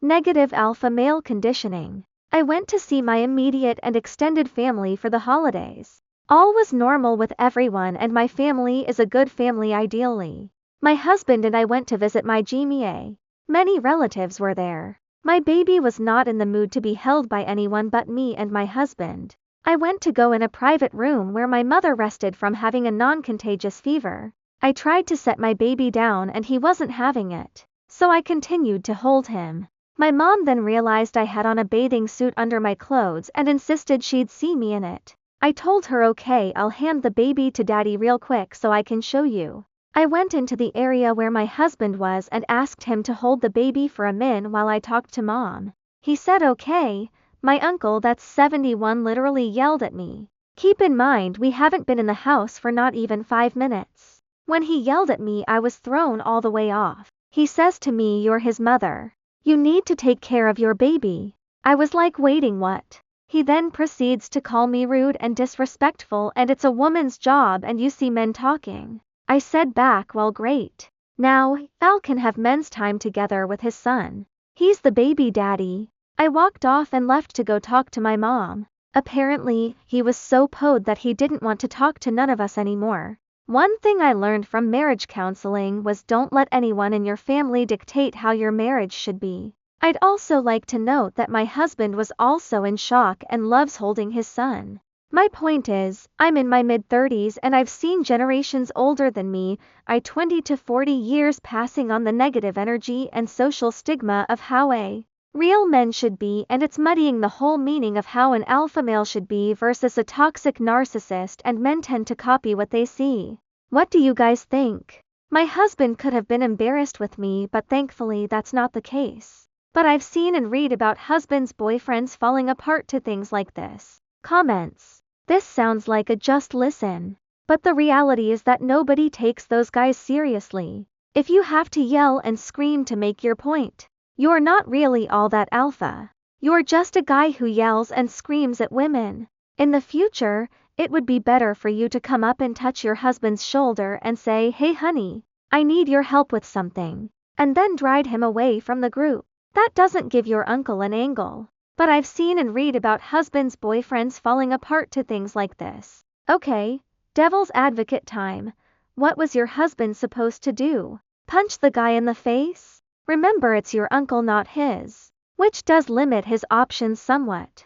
Negative alpha male conditioning. I went to see my immediate and extended family for the holidays. All was normal with everyone, and my family is a good family ideally. My husband and I went to visit my GMA. Many relatives were there. My baby was not in the mood to be held by anyone but me and my husband. I went to go in a private room where my mother rested from having a non-contagious fever. I tried to set my baby down and he wasn't having it, so I continued to hold him. My mom then realized I had on a bathing suit under my clothes and insisted she'd see me in it. I told her, okay, I'll hand the baby to daddy real quick so I can show you. I went into the area where my husband was and asked him to hold the baby for a minute while I talked to mom. He said okay. My uncle, that's 71, literally yelled at me. Keep in mind we haven't been in the house for not even 5 minutes. When he yelled at me, I was thrown all the way off. He says to me, you're his mother. You need to take care of your baby. I was like, waiting, what? He then proceeds to call me rude and disrespectful, and it's a woman's job and you see men talking. I said back, well, great. Now, Al can have men's time together with his son. He's the baby daddy. I walked off and left to go talk to my mom. Apparently, he was so pod that he didn't want to talk to none of us anymore. One thing I learned from marriage counseling was don't let anyone in your family dictate how your marriage should be. I'd also like to note that my husband was also in shock and loves holding his son. My point is, I'm in my mid-30s and I've seen generations older than me, 20 to 40 years, passing on the negative energy and social stigma of how a real men should be, and it's muddying the whole meaning of how an alpha male should be versus a toxic narcissist, and men tend to copy what they see. What do you guys think? My husband could have been embarrassed with me, but thankfully that's not the case. But I've seen and read about husbands' boyfriends falling apart to things like this. Comments. This sounds like a just listen. But the reality is that nobody takes those guys seriously. If you have to yell and scream to make your point, you're not really all that alpha. You're just a guy who yells and screams at women. In the future, it would be better for you to come up and touch your husband's shoulder and say, hey honey, I need your help with something, and then drive him away from the group. That doesn't give your uncle an angle. But I've seen and read about husbands' boyfriends falling apart to things like this. Okay, devil's advocate time. What was your husband supposed to do? Punch the guy in the face? Remember, it's your uncle, not his. Which does limit his options somewhat.